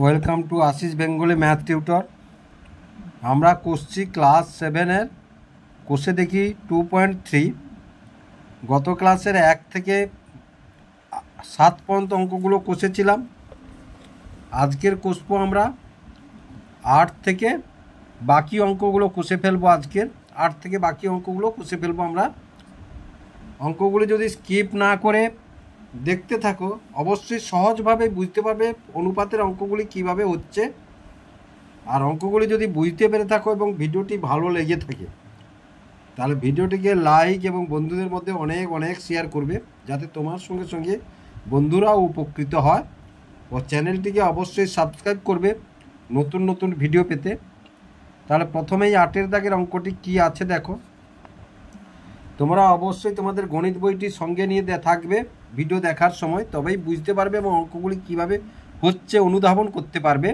Welcome to Ashis Bengali math tutor. আমরা করছি class 7-এর কোষে দেখি 2.3। গত ক্লাসের 1 থেকে 7 পর্যন্ত অঙ্কগুলো কষেছিলাম। আজকের কষবো আমরা 8 থেকে বাকি অঙ্কগুলো কষে ফেলবো। আজকের 8 থেকে বাকি অঙ্কগুলো কষে ফেলবো আমরা। অঙ্কগুলো যদি স্কিপ না করে দেখতে থাকো অবশ্যই সহজভাবে বুঝতে পারবে অনুপাতের অঙ্কগুলি কিভাবে হচ্ছে। আর অঙ্কগুলি যদি বুঝতে পেরে থাকো এবং ভিডিওটি ভালো লেগে থাকে তাহলে ভিডিওটিকে লাইক এবং বন্ধুদের মধ্যে অনেক অনেক শেয়ার করবে, যাতে তোমার সঙ্গে সঙ্গে বন্ধুরাও উপকৃত হয়। ও চ্যানেলটিকে অবশ্যই সাবস্ক্রাইব করবে নতুন নতুন ভিডিও পেতে। তাহলে প্রথমেই 8-এর দাগের অঙ্কটি কি আছে দেখো। তোমরা অবশ্যই তোমাদের গণিত বইটি সঙ্গে নিয়ে থাকবে ভিডিও দেখার সময়, তবেই বুঝতে পারবে এবং অঙ্কগুলি কিভাবে হচ্ছে অনুধাবন করতে পারবে।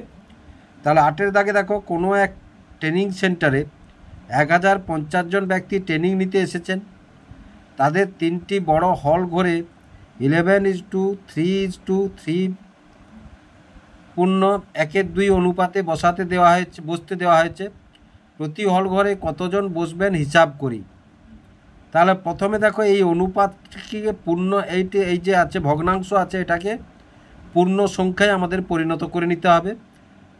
তাহলে 8-এর দাগে দেখো, কোনো এক ট্রেনিং সেন্টারে 1050 জন ব্যক্তি ট্রেনিং নিতে এসেছেন। তাদের 3টি বড় হল ঘরে 11:3:3 1:2 অনুপাতে বসতে দেওয়া হয়েছে। প্রতি হল ঘরে কতজন বসবেন হিসাব করি। তাহলে প্রথমে দেখো এই অনুপাতটিকে এই যে আছে ভগ্নাংশ আছে, এটাকে পূর্ণ সংখ্যায় আমাদের পরিণত করে নিতে হবে।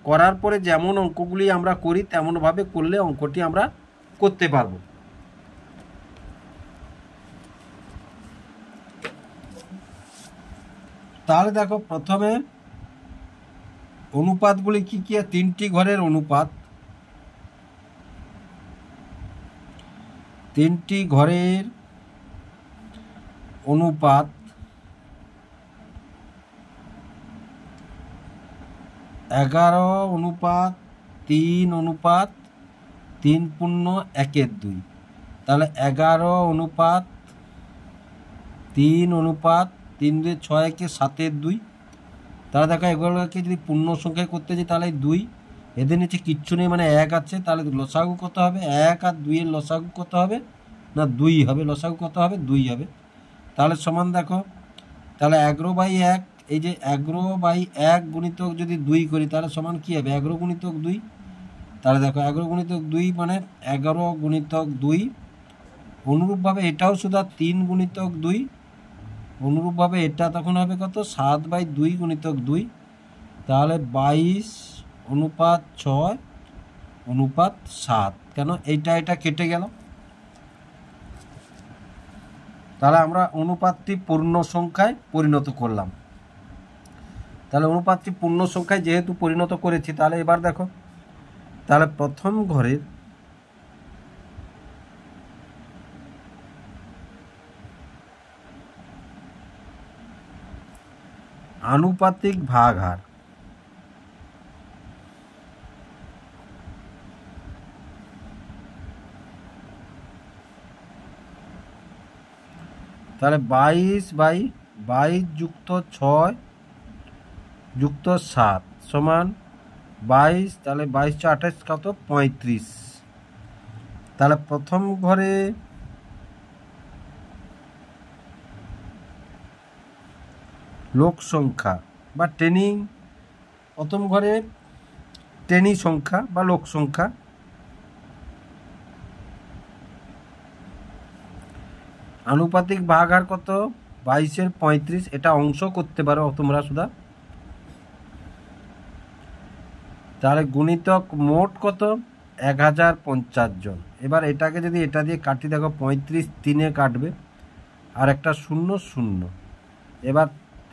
করার পরে যেমন অঙ্কগুলি আমরা করি তেমনভাবে করলে অঙ্কটি আমরা করতে পারবো। তাহলে দেখো প্রথমে অনুপাতগুলি কি কি? 3টি ঘরের অনুপাত। 3টি ঘরের অনুপাত 11:3:3:1:2। তাহলে 11:3:3:6:7:2। তাহলে দেখো এগুলোকে যদি পূর্ণ সংখ্যায় করতে যাই তাহলে 2, এদের নিচে কিচ্ছু নেই মানে 1 আছে। তাহলে লসাগু কত হবে? 1 আর 2 এর লসাগু কত হবে? না 2 হবে। লসাগু কত হবে? 2 হবে। তাহলে সমান দেখো, তাহলে 11/1, এই যে 11/1 গুণিতক যদি 2 করি তাহলে সমান কি হবে? 11 গুণিতক 2। তাহলে দেখো 11 গুণিতক 2 মানে 11 গুণিতক 2। অনুরূপভাবে এটাও শুধু 3 গুণিতক 2। অনুরূপভাবে এটা তখন হবে কত? 7/2 গুণিতক 2। তাহলে 22:6:7। কেন? এটা কেটে গেল। তাহলে আমরা অনুপাতটি পূর্ণ সংখ্যায় পরিণত করলাম। তাহলে অনুপাতটি পূর্ণ সংখ্যায় যেহেতু পরিণত করেছি, তাহলে এবার দেখো, তাহলে প্রথম ঘরের আনুপাতিক ভাগহার। তাহলে 22/22 যুক্ত 6 যুক্ত 7 সমান 22। তাহলে 22×28 কত? 35। তাহলে প্রথম ঘরে লোক সংখ্যা বা প্রথম ঘরে ট্রেনি সংখ্যা বা লোক সংখ্যা। আনুপাতিক ভাগহার কত? 22/35। এটা অংশ করতে পারো তোমরা শুধু। তাহলে গুণিতক মোট কত? 1050 জন। এবার এটাকে যদি এটা দিয়ে কাটি দেখো, 35 3-এ কাটবে আর একটা 0 0। এবার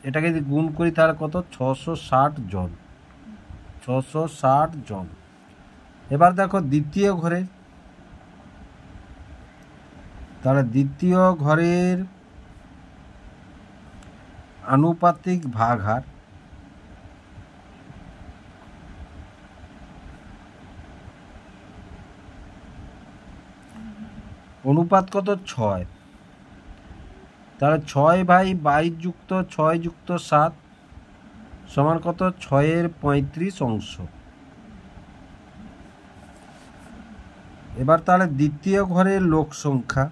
এটাকে যদি গুণ করি তাহলে কত? 660 জন। 660 জন। এবার দেখো দ্বিতীয় ঘরে, তাহলে দ্বিতীয় ঘরের আনুপাতিক ভাগহার অনুপাত কত? 6। তাহলে 6/22 যুক্ত 6 যুক্ত 7 সমান কত? 6/35 অংশ। এবার তাহলে দ্বিতীয় ঘরের লোক সংখ্যা,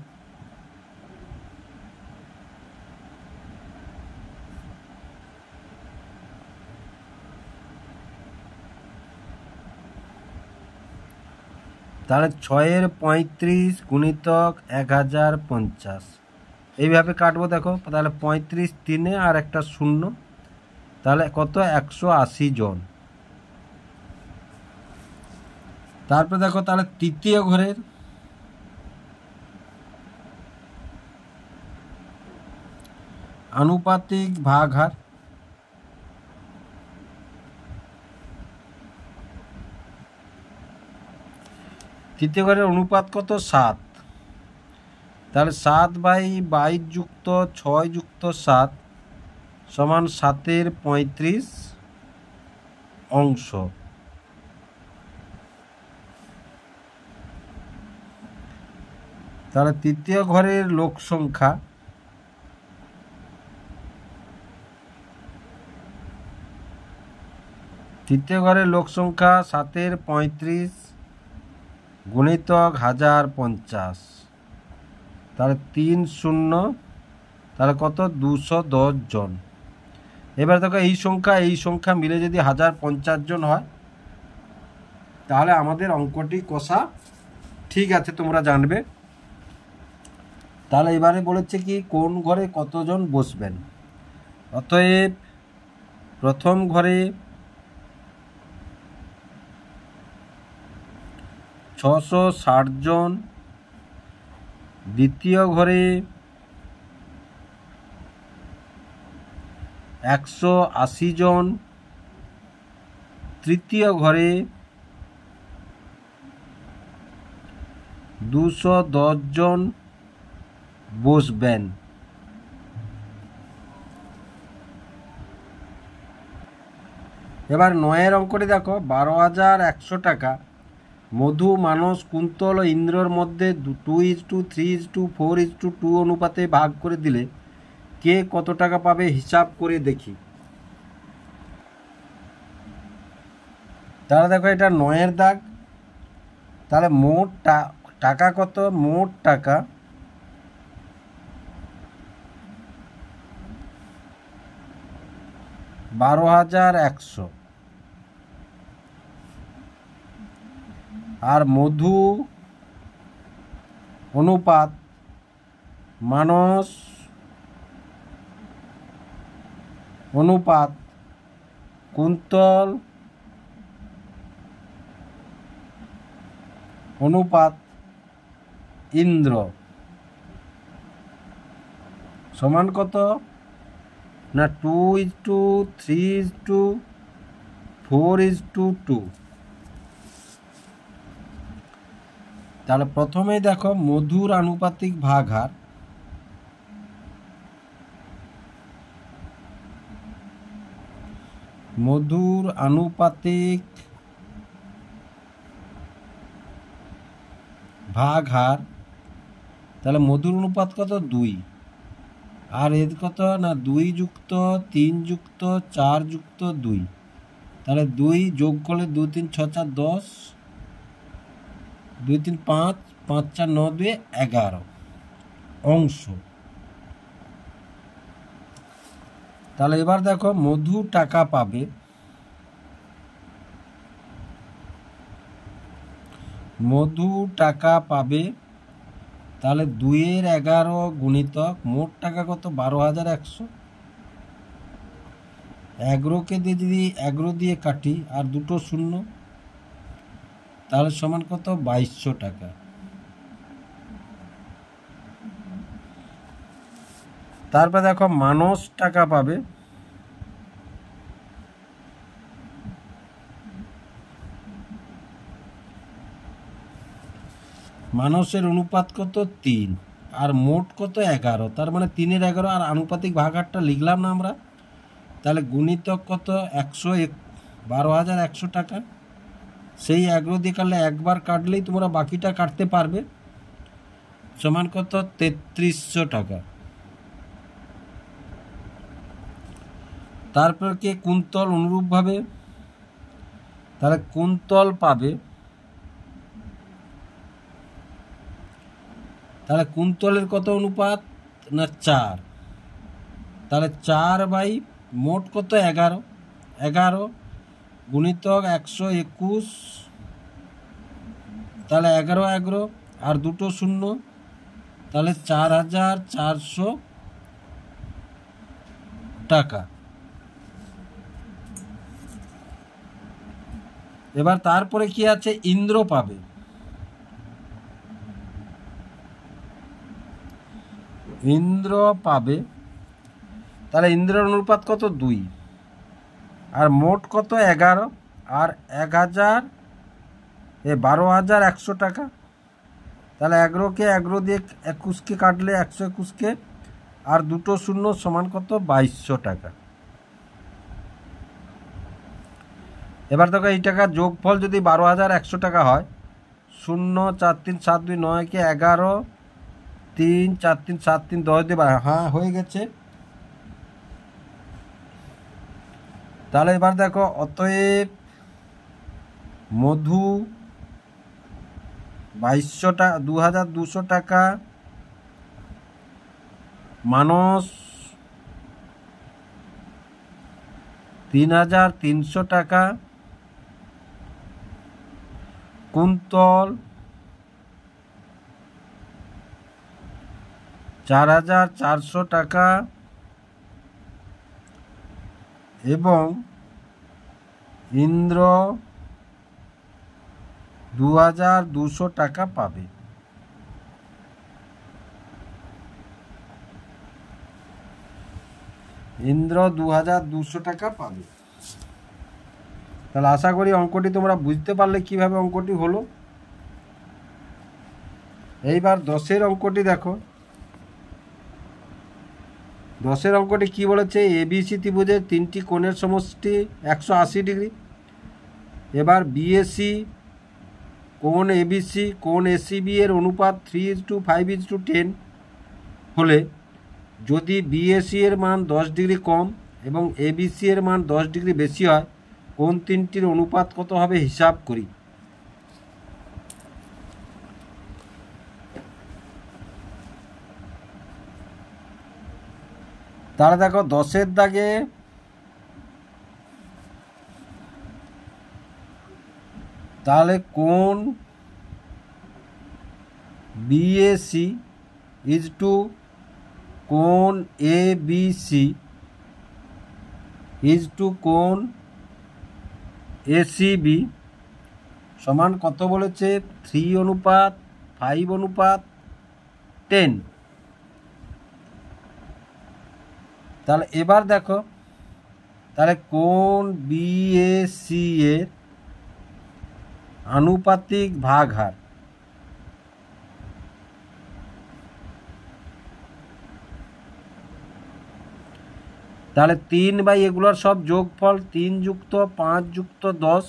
তাহলে 6-এর 35 গুণিতক 1050 এইভাবে কাটবো। দেখো তাহলে 35 3-এ আর একটা 0, তাহলে কত 180 জন। তারপরে দেখো তাহলে তৃতীয় ঘরের আনুপাতিক ভাগ হার। তৃতীয় ঘরের অনুপাত কত 7, তাহলে 7/22 যুক্ত 6 যুক্ত 7 সমান 7-এর 35 অংশ। তাহলে তৃতীয় ঘরের লোক সংখ্যা তৃতীয় ঘরের লোক সংখ্যা 7-এর 35 গুণিতক 1050, তাহলে 3 0, তাহলে কত 210 জন। এবার দেখো এই সংখ্যা মিলে যদি 1050 জন হয় তাহলে আমাদের অঙ্কটি কষা ঠিক আছে, তোমরা জানবে। তাহলে এবারে বলেছে কি কোন ঘরে কতজন বসবেন। অতএব প্রথম ঘরে 660 জন, দ্বিতীয় ঘরে 180 জন, তৃতীয় ঘরে 210 জন বসবেন। এবার 9-এর অঙ্কটি দেখো 12,100 টাকা মধু, মানস, কুন্তল ও ইন্দ্রর মধ্যে 2:3:4:2 অনুপাতে ভাগ করে দিলে কে কত টাকা পাবে হিসাব করে দেখি। তাহলে দেখো এটা 9-এর দাগ। তাহলে মোট টাকা কত, মোট টাকা 12,100, আর মধু অনুপাত মানস অনুপাত কুন্তল অনুপাত ইন্দ্র সমান কত না 2:3:4:2। তাহলে প্রথমেই দেখো মধুর আনুপাতিক ভাগ হার। মধুর আনুপাতিক ভাগ হার, তাহলে মধুর অনুপাত কত 2, আর এর কত না 2 যুক্ত 3 যুক্ত 4 যুক্ত 2, তাহলে 2 যোগ করলে 2 3 6 4 10, 2 3 5 5 4 9 2 11 অংশ। তাহলে এবার দেখো মধু টাকা পাবে, মধু টাকা পাবে তাহলে 2-11 গুণিতক মোট টাকা কত 12,100। 11কে দিয়ে যদি 11 দিয়ে কাটি আর দুটো শূন্য, তাহলে সমান কত 2200 টাকা। তারপর দেখো মানস টাকা পাবে, মানসের অনুপাত কত 3 আর মোট কত 11, তার মানে 3-11 আর আনুপাতিক ভাগারটা লিখলাম না আমরা। তাহলে গুণিতক কত 12,100 টাকা। সেই 11 দিয়ে কাটলে একবার কাটলেই তোমরা বাকিটা কাটতে পারবে, সমান কত 3300 টাকা। তারপর কে কুন্তল অনুরূপভাবে, তাহলে কুন্তল পাবে, তাহলে কুন্তলের কত অনুপাত না 4, তাহলে 4 মোট কত 11 গুণিতক 121 তাহলে 11 আর দুটো শূন্য, তাহলে 4,400 টাকা। এবার তারপরে কি আছে, ইন্দ্র পাবে। ইন্দ্র পাবে, তাহলে ইন্দ্রের অনুপাত কত, 2, আর মোট কত 11, আর 12,100 টাকা। তাহলে 11কে 11 দিয়ে 21কে কাটলে 121কে, আর দুটো শূন্য সমান কত, 2200 টাকা। এবার দেখো এই টাকার যোগফল যদি 12,100 টাকা হয়, 0 4 3 7 2 9কে 11 3 4 3 7 3 10 দিয়ে, হ্যাঁ হয়ে গেছে। তাহলে এবার দেখো, অতএব মধু 2200 টাকা, 2,200 টাকা, মানস 3,300 টাকা, কুন্তল 4,400 টাকা এবং ইন্দ্র 2,200 টাকা পাবে। ইন্দ্র 2,200 টাকা পাবে। তাহলে আশা করি অঙ্কটি তোমরা বুঝতে পারলে কিভাবে অঙ্কটি হলো। এইবার 10-এর অঙ্কটি দেখো। 10-এর অঙ্কটি কি বলেছে, এবিসি ত্রিভুজের 3টি কোণের সমষ্টি 180 ডিগ্রি। এবার বিএসি কোণ এবিসি কোণ এসিবি এর অনুপাত 3:5:10 হলে যদি বিএসি এর মান 10 ডিগ্রি কম এবং এবিসি এর মান 10 ডিগ্রি বেশি হয়, কোণ তিনটির অনুপাত কত হবে হিসাব করি। তাহলে দেখো 10-এর দাগে তাহলে কোণ বিএসি ইজ টু কোণ এবিসি ইজ টু কোণ এসিবি সমান কত বলেছে, 3:5:10। তাহলে এবার দেখো, তাহলে কোণ বিএসি এর আনুপাতিক ভাগহার, তাহলে 3 এগুলোর সব যোগফল, 3 যুক্ত 5 যুক্ত 10,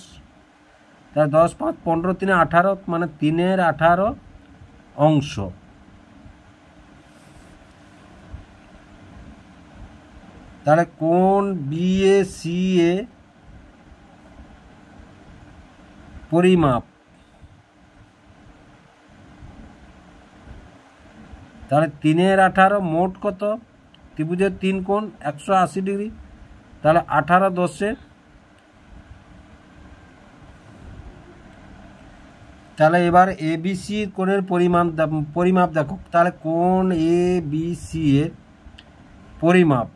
তাহলে 10 5 15 3 18, মানে 3-এর 18 অংশ। তাহলে কোণ বিএসি এ পরিমাপ, তাহলে 3-এর 18 মোট কত, ত্রিভুজের 3 কোণ 180 ডিগ্রি, তাহলে 18 10-এ, তাহলে এবার এবিসি কোণের পরিমাপ দেখো। তাহলে কোণ এবিসি এর পরিমাপ,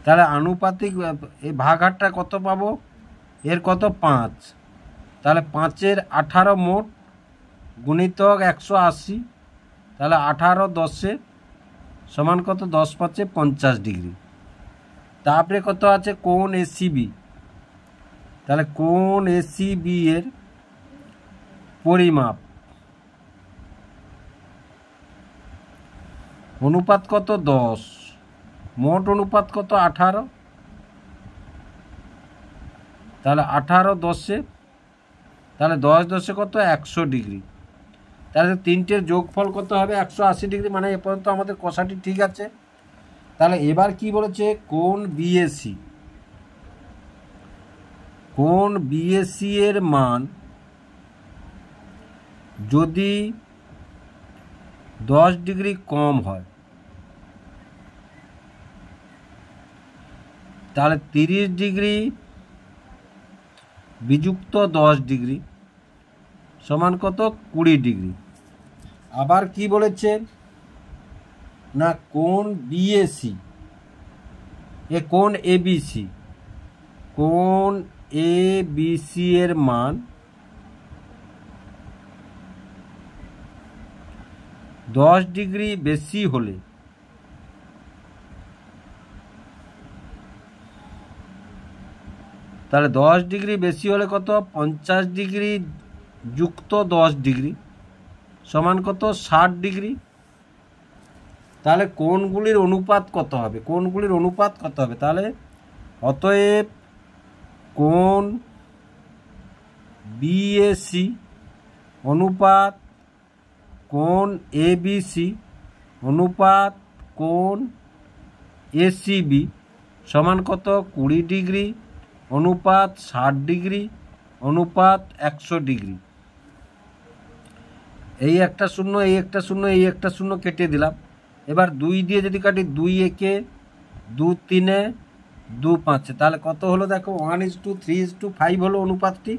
তাহলে আনুপাতিক এই ভাগহারটা কত পাবো, এর কত 5, তাহলে 5-এর 18 মোট গুণিতক 180, তাহলে 18 10-এ সমান কত, 10 5-এ 50 ডিগ্রি। তারপরে কত আছে, কোণ এসিবি, তাহলে কোণ এসিবি এর পরিমাপ, অনুপাত কত 10, মোট অনুপাত কত 18, তাহলে 18 10-এ, তাহলে 10 10-এ কত 100 ডিগ্রি। তাহলে তিনটের যোগফল কত হবে, 180 ডিগ্রি, মানে এ পর্যন্ত আমাদের কষাটি ঠিক আছে। তাহলে এবার কি বলেছে, কোণ বিএসি, কোণ বিএসি এর মান যদি 10 ডিগ্রি কম হয়, তাহলে 30 ডিগ্রি বিযুক্ত 10 ডিগ্রি সমান কত 20 ডিগ্রি। আবার কি বলেছে না কোণ বিএসি কোণ এবিসি, কোণ এবিসি এর মান 10 ডিগ্রি বেশি হলে তাহলে 10 ডিগ্রি বেশি হলে কত 50 ডিগ্রি যুক্ত 10 ডিগ্রি সমান কত 60 ডিগ্রি। তাহলে কোণগুলির অনুপাত কত হবে, কোণগুলির অনুপাত কত হবে? তাহলে অতএব কোণ বিএসি অনুপাত কোণ এবিসি অনুপাত কোণ এসিবি সমান কত 20 ডিগ্রি অনুপাত 60 ডিগ্রি অনুপাত 100 ডিগ্রি। এই একটা শূন্য, এই একটা শূন্য, এই একটা শূন্য কেটে দিলাম। এবার 2 দিয়ে যদি কাটি 2 একে 2 তিনে 2 পাঁচে, তাহলে কত হলো দেখো 1:3:5 হলো অনুপাতটি।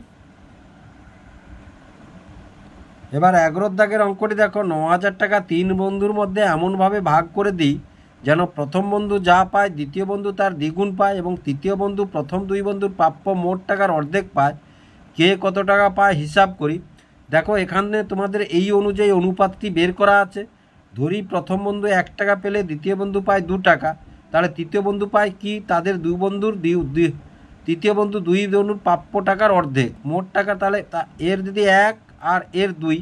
এবার 11 দাগের অঙ্কটি দেখো 9000 টাকা 3 বন্ধুর মধ্যে এমনভাবে ভাগ করে দিই যেন প্রথম বন্ধু যা পায় দ্বিতীয় বন্ধু তার দ্বিগুণ পায় এবং তৃতীয় বন্ধু প্রথম 2 বন্ধুর প্রাপ্য মোট টাকার অর্ধেক পায়। কে কত টাকা পায় হিসাব করি। দেখো এখানে তোমাদের এই অনুযায়ী অনুপাতটি বের করা আছে। ধরি প্রথম বন্ধু 1 টাকা পেলে দ্বিতীয় বন্ধু পায় 2 টাকা, তাহলে তৃতীয় বন্ধু পায় কি তাদের তৃতীয় বন্ধু 2 বন্ধুর প্রাপ্য টাকার অর্ধেক মোট টাকা। তাহলে এর যদি 1 আর এর 2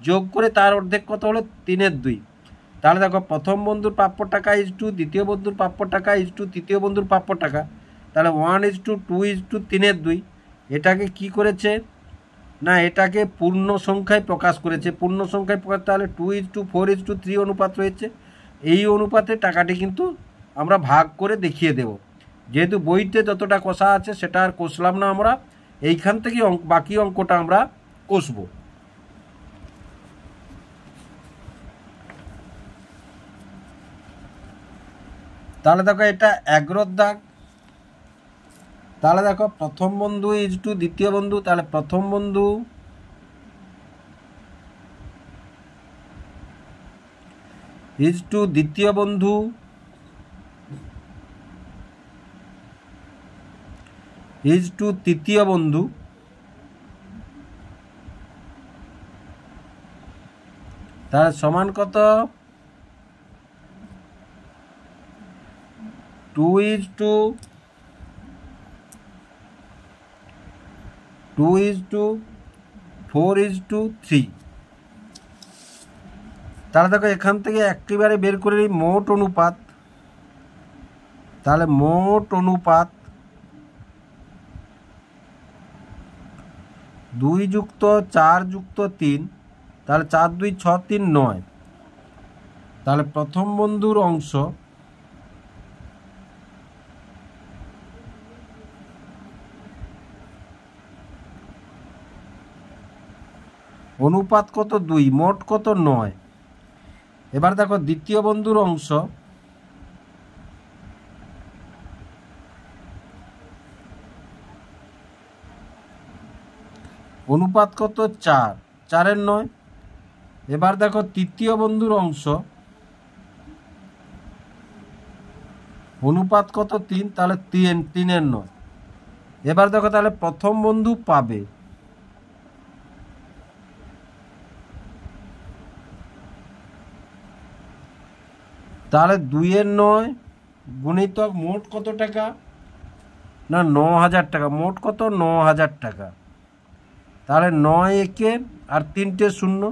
যোগ করে তার অর্ধেক কত হলো 3/2। তাহলে দেখো প্রথম বন্ধুর প্রাপ্য টাকা ইজটু দ্বিতীয় বন্ধুর প্রাপ্য টাকা ইজটু তৃতীয় বন্ধুর প্রাপ্য টাকা, তাহলে 1:2:3/2। এটাকে কি করেছে না এটাকে পূর্ণ সংখ্যায় প্রকাশ করেছে। পূর্ণ সংখ্যায় প্রকাশ, তাহলে 2:4:3 অনুপাত রয়েছে। এই অনুপাতে টাকাটি কিন্তু আমরা ভাগ করে দেখিয়ে দেব। যেহেতু বইতে যতটা কষা আছে সেটা আর কষলাম না, আমরা এইখান থেকে বাকি অঙ্কটা আমরা কষবো। তাহলে দেখো এটা 11 দাগ। তাহলে দেখো প্রথম বন্ধু ইজটু দ্বিতীয় বন্ধু, তাহলে প্রথম বন্ধু ইজটু দ্বিতীয় বন্ধু ইজটু তৃতীয় বন্ধু, তাহলে সমান কত 2:4:3। তাহলে দেখো এখান থেকে একেবারে বের করে নিই মোট অনুপাত। তাহলে মোট অনুপাত 2 যুক্ত 4 যুক্ত 3, তাহলে 4 2 6 3 9। তাহলে প্রথম বন্ধুর অংশ অনুপাত কত 2, মোট কত 9। এবার দেখো দ্বিতীয় বন্ধুর অংশ অনুপাত কত 4, 4 9। এবার দেখো তৃতীয় বন্ধুর অংশ অনুপাত কত 3, তাহলে 3 9। এবার দেখো তাহলে প্রথম বন্ধু পাবে তাহলে 2/9 গুণিতক মোট কত টাকা না 9000 টাকা। মোট কত 9000 টাকা। তাহলে 9 একে আর 3টে শূন্য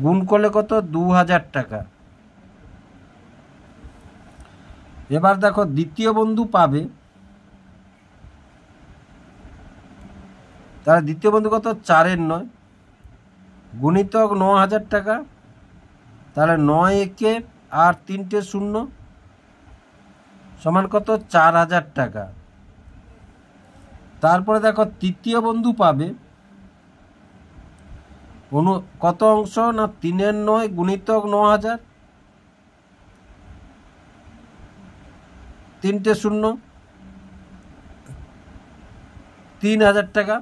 গুণ করলে কত 2000 টাকা। এবার দেখো দ্বিতীয় বন্ধু পাবে, তাহলে দ্বিতীয় বন্ধু কত 4/9 গুণিতক 9000 টাকা, তাহলে 9 একে আর 3টে শূন্য সমান কত 4000 টাকা। তারপরে দেখো তৃতীয় বন্ধু পাবে কত অংশ না 3/9 গুণিতক 9000, 3টে শূন্য 3000 টাকা।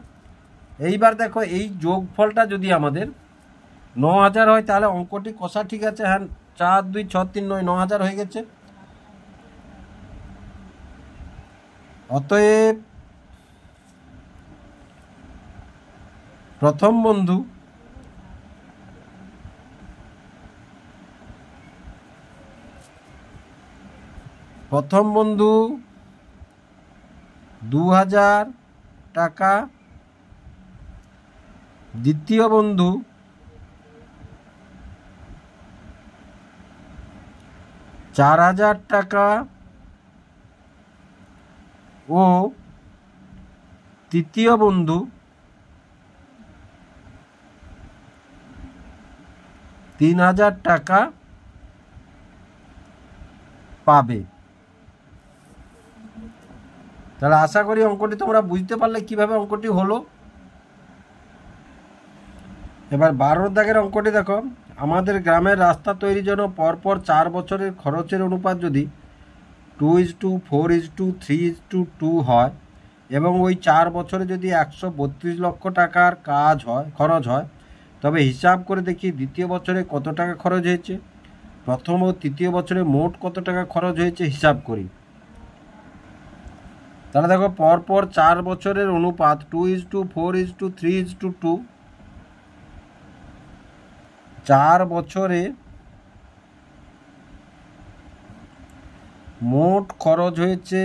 এইবার দেখো এই যোগফলটা যদি আমাদের 9000 হয় তাহলে অঙ্কটি কষা ঠিক আছে। হ্যাঁ, 4 2 6 3 9 9000 হয়ে গেছে। অতএব প্রথম বন্ধু প্রথম বন্ধু 2000 টাকা, দ্বিতীয় বন্ধু 4000 টাকা ও তৃতীয় বন্ধু 3000 টাকা পাবে। তাহলে আশা করি অঙ্কটি তোমরা বুঝতে পারলে কিভাবে অঙ্কটি হলো। এবার 12 দাগের অঙ্কটি দেখো। আমাদের গ্রামের রাস্তা তৈরির জন্য পরপর 4 বছরের খরচের অনুপাত যদি 2:4:3:2 হয় এবং ওই 4 বছরে যদি 132 লক্ষ টাকার খরচ হয়, তবে হিসাব করে দেখি দ্বিতীয় বছরে কত টাকা খরচ হয়েছে, প্রথম ও তৃতীয় বছরে মোট কত টাকা খরচ হয়েছে হিসাব করি। তাহলে দেখো পরপর 4 বছরের অনুপাত 2:4:3:2। 4 বছরে মোট খরচ হয়েছে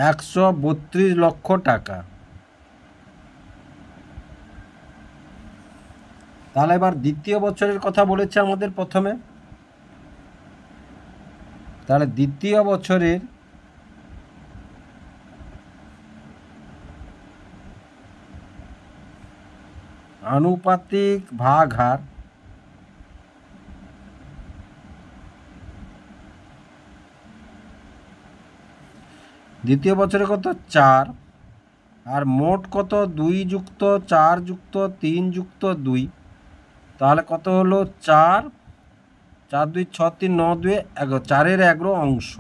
132 লক্ষ টাকা। তাহলে এবার দ্বিতীয় বছরের কথা বলেছে আমাদের প্রথমে। তাহলে দ্বিতীয় বছরের আনুপাতিক ভাগ হার দ্বিতীয় বছরে কত 4, আর মোট কত 2+4+3+2, তাহলে কত হলো 4, 4 2 6 3 9 2 11, 4-এর 11 অংশ।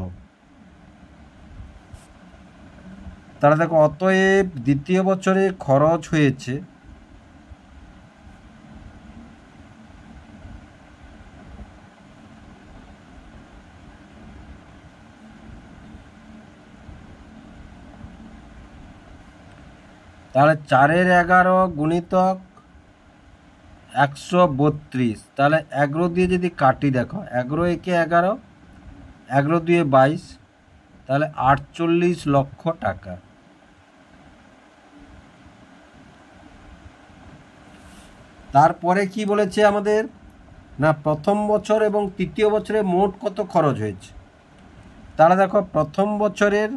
তাহলে দেখো অতএব দ্বিতীয় বছরে খরচ হয়েছে তাহলে 4-এর 11 গুণিতক 132। তাহলে 11 দিয়ে যদি কাটি দেখো 11 একে 11, 11 2 22, তাহলে 48 লক্ষ টাকা। তারপরে কি বলেছে আমাদের না প্রথম বছর এবং তৃতীয় বছরে মোট কত খরচ হয়েছে। তাহলে দেখো প্রথম বছরের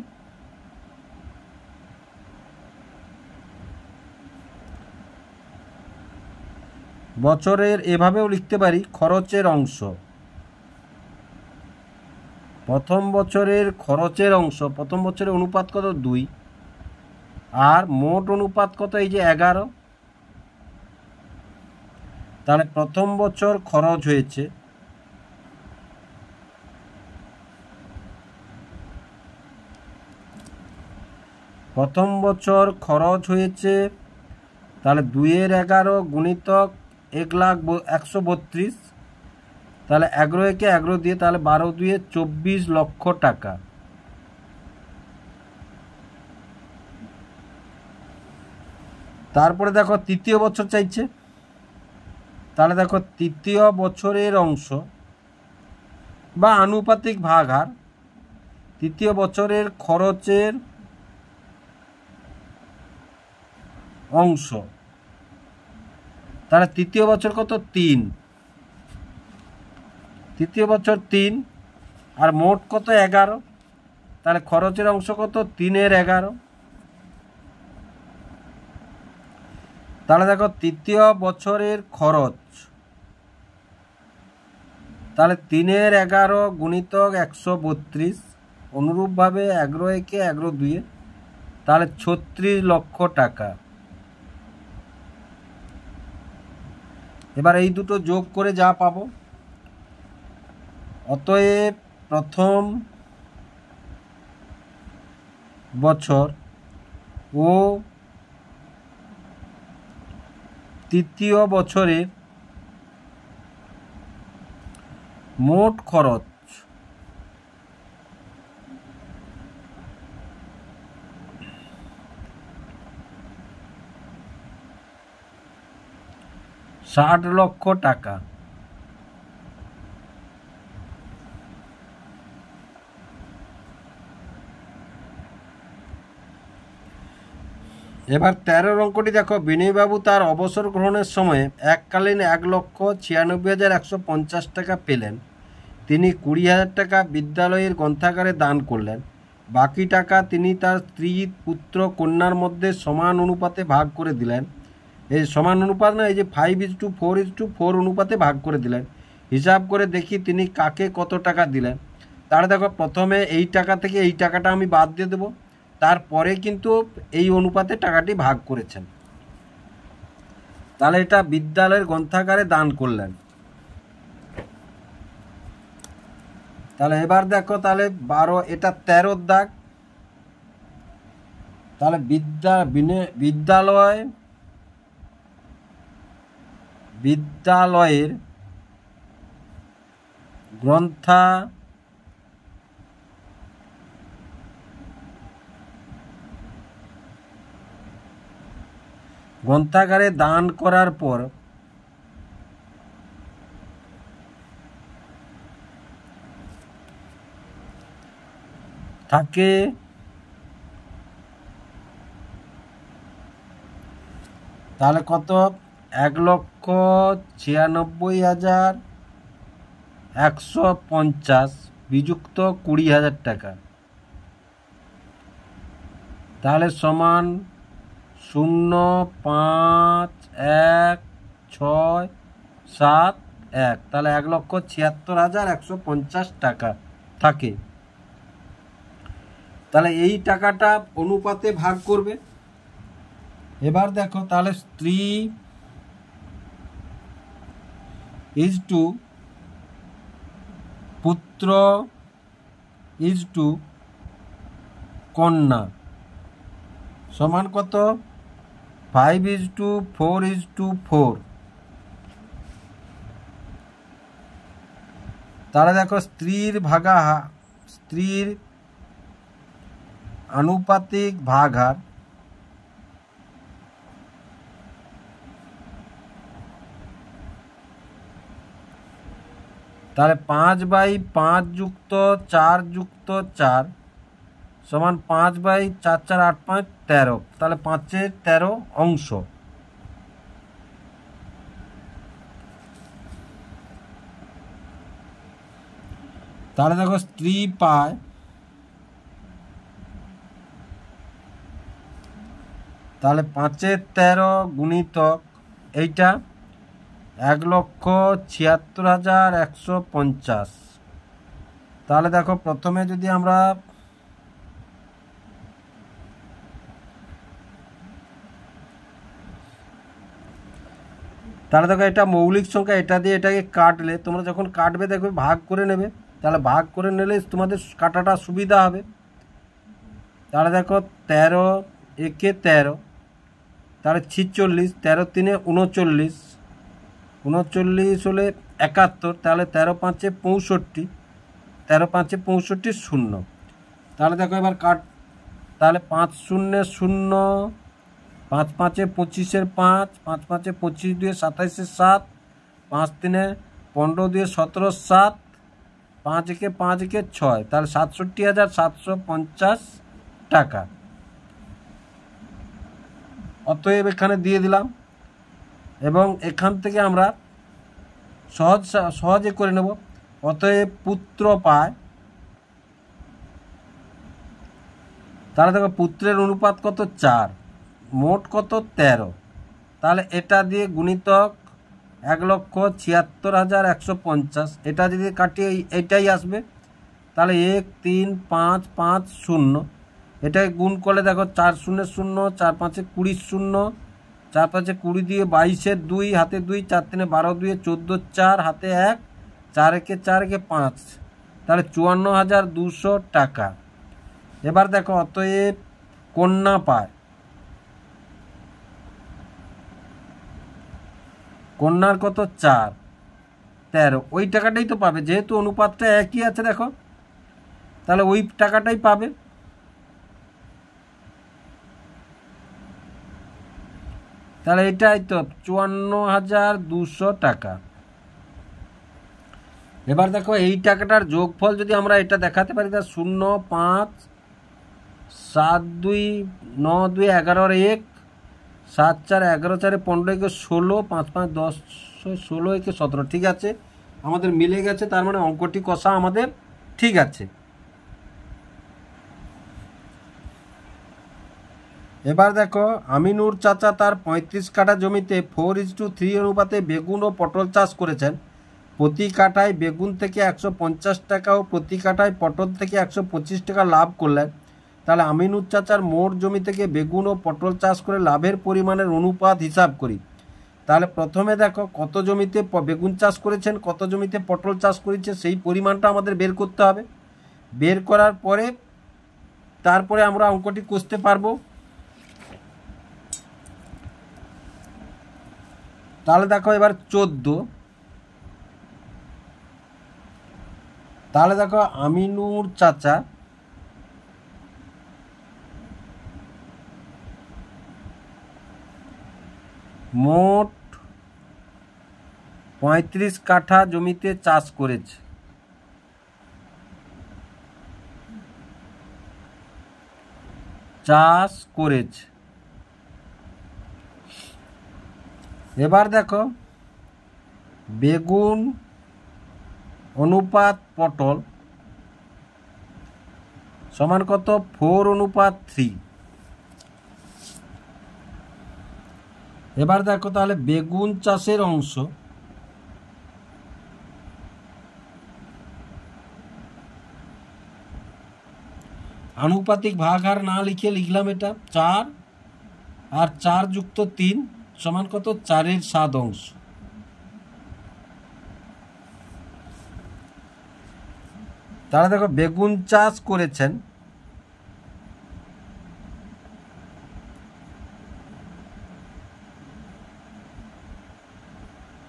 এভাবেও লিখতে পারি খরচের অংশ। প্রথম বছরের খরচের অংশ, প্রথম বছরের অনুপাত কত 2, আর মোট অনুপাত কত এই যে 11। তাহলে প্রথম বছর খরচ হয়েছে তাহলে 2-এর 11 গুণিতক 132, তাহলে 11 একে 11 দিয়ে তাহলে 12 2 24 লক্ষ টাকা। তারপরে দেখো তৃতীয় বছর চাইছে। তাহলে দেখো তৃতীয় বছরের অংশ বা আনুপাতিক ভাগ হার তৃতীয় বছরের খরচের অংশ। তাহলে তৃতীয় বছর কত 3, তৃতীয় বছর 3, আর মোট কত 11, তাহলে খরচের অংশ কত 3-এর 11। তাহলে দেখো তৃতীয় বছরের খরচ, তাহলে 3-এর 11 গুণিতক 132, অনুরূপভাবে 11 একে 11 2, তাহলে 36 লক্ষ টাকা। এবার এই দুটো যোগ করে যা পাবো, অতএব প্রথম বছর ও তৃতীয় বছরে মোট খরচ ৳৬০,০০,০০০। এবার ১৩ অঙ্কটি দেখো, বিনয়বাবু তার অবসর গ্রহণের সময়ে এককালীন ৳১,৯৬,১৫০ পেলেন। তিনি ২০,০০০ টাকা বিদ্যালয়ের গ্রন্থাগারে দান করলেন। বাকি টাকা তিনি তার স্ত্রী, পুত্র, কন্যার মধ্যে সমান অনুপাতে ভাগ করে দিলেন। এই সমান অনুপাত না, এই যে 5:4:4 অনুপাতে ভাগ করে দিলেন। হিসাব করে দেখি তিনি কাকে কত টাকা দিলেন। তাহলে দেখো, প্রথমে এই টাকা থেকে এই টাকাটা আমি বাদ দিয়ে দেবো, তারপরে কিন্তু এই অনুপাতে টাকাটি ভাগ করেছেন। তাহলে এটা বিদ্যালয়ের গ্রন্থাগারে দান করলেন। তাহলে এবার দেখো, তাহলে ১২, এটা ১৩ দাগ। তাহলে বিদ্যালয়ের গ্রন্থাগারে দান করার পর থাকে তাহলে কত, ১,৯৬,১৫০ বিযুক্ত ২০,০০০ টাকা। তাহলে সমান ০৫,১,৬,৭,১। তাহলে ১,৭৬,১৫০ টাকা থাকে। তাহলে এই টাকাটা অনুপাতে ভাগ করবে। এবার দেখো, তাহলে স্ত্রী ইজটু পুত্র ইজটু কন্যা সমান কত, 5:4:4। তাহলে দেখো, স্ত্রীর আনুপাতিক ভাগ হার তাহলে 5/5+4+4 সমান 5/4×4=8, 13। তাহলে 5/13 অংশ। তাহলে দেখো, স্ত্রী পায় তাহলে 5/13 গুণিতক এইটা ১,৭৬,১৫০। তাহলে দেখো, প্রথমে যদি আমরা তাহলে দেখো, এটা মৌলিক সংখ্যা, এটা দিয়ে এটাকে কাটলে তোমরা যখন কাটবে দেখবে ভাগ করে নেবে। তাহলে ভাগ করে নিলে তোমাদের কাটাটা সুবিধা হবে। তাহলে দেখো, 13×১=13, তাহলে 46, 13×3=39, 39 হলে 71, তাহলে 13×5=65, 13×5=65 শূন্য। তাহলে দেখো এবার কাট, তাহলে 5 0 0, 5 5 25 5, 5 5 25 2 27 7, 5 3 15 2 17 7, 5 1 5 1 6, তাহলে ৬৭,৭৫০ টাকা। অতএব এখানে দিয়ে দিলাম, এবং এখান থেকে আমরা সহজে করে নেব। অতএব পুত্র পায়, তাহলে দেখো পুত্রের অনুপাত কত, 4, মোট কত, 13। তাহলে এটা দিয়ে গুণিতক ১,৭৬,১৫০, এটা যদি কাটিয়ে এইটাই আসবে। তাহলে 1 3 5 5 0, এটাকে গুণ করলে দেখো 4 0 0, 4 5 20 0, তারপর হচ্ছে 20 দিয়ে 22-এর 2 হাতে 2, 4 3 12 2 14 4 হাতে 1, 4 একে 4 একে 5, তাহলে 54,200 টাকা। এবার দেখো অতএব কন্যা পায়, কন্যার কত 4, 13, ওই টাকাটাই তো পাবে যেহেতু অনুপাতটা একই আছে দেখো, তাহলে ওই টাকাটাই পাবে। তাহলে এটাই তো 54,200 টাকা। এবার দেখো এই টাকাটার যোগফল যদি আমরা এটা দেখাতে পারি, তাহলে 0, 5, 7, 2, 9, 2, 11, 1, 7, 4, 11, 4, 15, 1, 16, 5, 5, 10, 16, 1, 17, ঠিক আছে, আমাদের মিলে গেছে। তার মানে অঙ্কটি কষা আমাদের ঠিক আছে। এবার দেখো আমিনুর চাচা তার 35 কাঠা জমিতে 4:3 অনুপাতে বেগুন ও পটল চাষ করেছেন। প্রতি কাঠায় বেগুন থেকে 150 টাকা ও প্রতি কাঠায় পটল থেকে 125 টাকা লাভ করলেন। তাহলে আমিনুর চাচার মোট জমি থেকে বেগুন ও পটল চাষ করে লাভের পরিমাণের অনুপাত হিসাব করি। তাহলে প্রথমে দেখো কত জমিতে বেগুন চাষ করেছেন, কত জমিতে পটল চাষ করেছে, সেই পরিমাণটা আমাদের বের করতে হবে। বের করার পরে তারপরে আমরা অঙ্কটি কষতে পারবো। তাহলে দেখো এবার 14, তাহলে দেখো আমিনুর চাচা মোট 35 কাঠা জমিতে চাষ করেছে। এবার দেখো বেগুন অনুপাত পটল সমান কত, 4:3। এবার দেখো তাহলে বেগুন চাষের অংশ আনুপাতিক ভাগ হার না লিখে লিখলাম এটা 4 আর 4 যুক্ত 3 সমান কত, 4/7 অংশ। তাহলে দেখো বেগুন চাষ করেছেন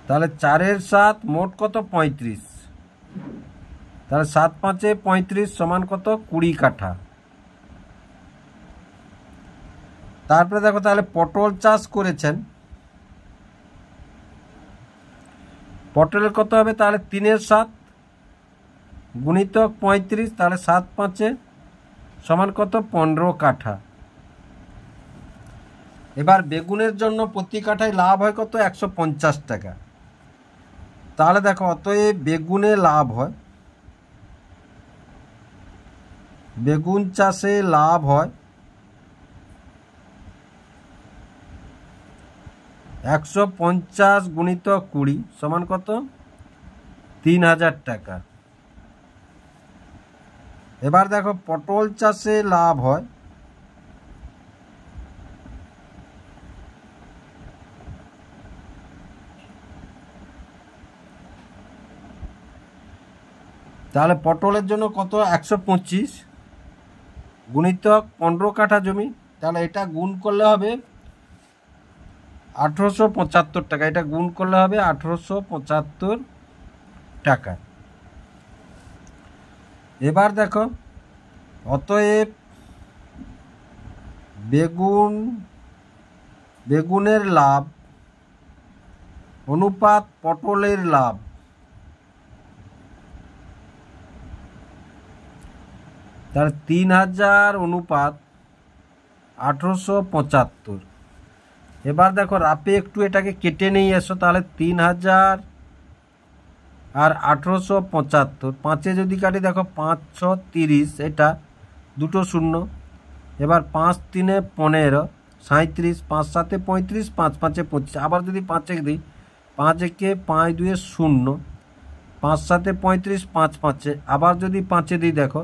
তাহলে 4/7 মোট কত, 35। তাহলে 7 5 35 সমান কত, 20 কাঠা। তারপরে দেখো তাহলে পটল চাষ করেছেন, পটলের কত হবে, তাহলে 3/7 গুণিতক 35, তাহলে 7 5 সমান কত, 15 কাঠা। এবার বেগুনের জন্য প্রতি কাঠায় লাভ হয় কত, 150 টাকা। তাহলে দেখো অতএব বেগুনে লাভ হয়, বেগুন চাষে লাভ হয় 150 গুণিতক 20 সমান কত, 3000 টাকা। এবার দেখো পটল চাষে লাভ হয় তাহলে পটলের জন্য কত, 125 গুণিতক 15 কাঠা জমি, তাহলে এটা গুণ করলে হবে 1875 টাকা। এটা গুণ করলে হবে 1875 টাকা। এবার দেখো অতএব বেগুনের লাভ অনুপাত পটলের লাভ, তাহলে 3000 অনুপাত 1875। এবার দেখো রাপে একটু এটাকে কেটে নিয়ে এসো, তাহলে 3000 আর 1875, 5 যদি কাটি দেখো 5 6 30, এটা দুটো শূন্য। এবার 5 3 15 37, 5 7 35, 5 5 25। আবার যদি 5 দিই, 5 1 5 2 0, 5 7 35, 5 5। আবার যদি 5 দিই দেখো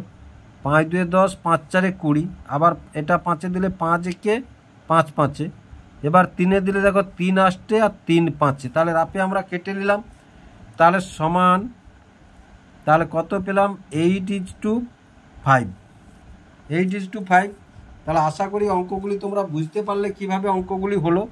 5 2 10, 5 4 20। আবার এটা 5 দিলে 5 1 5 5, এবার 3-এ দিলে দেখো 3 আসছে আর 3 5, তাহলে রাফে আমরা কেটে নিলাম। তাহলে সমান, তাহলে কত পেলাম? 8:5। 8:5। তাহলে আশা করি অঙ্কগুলি তোমরা বুঝতে পারলে কিভাবে অঙ্কগুলি হলো।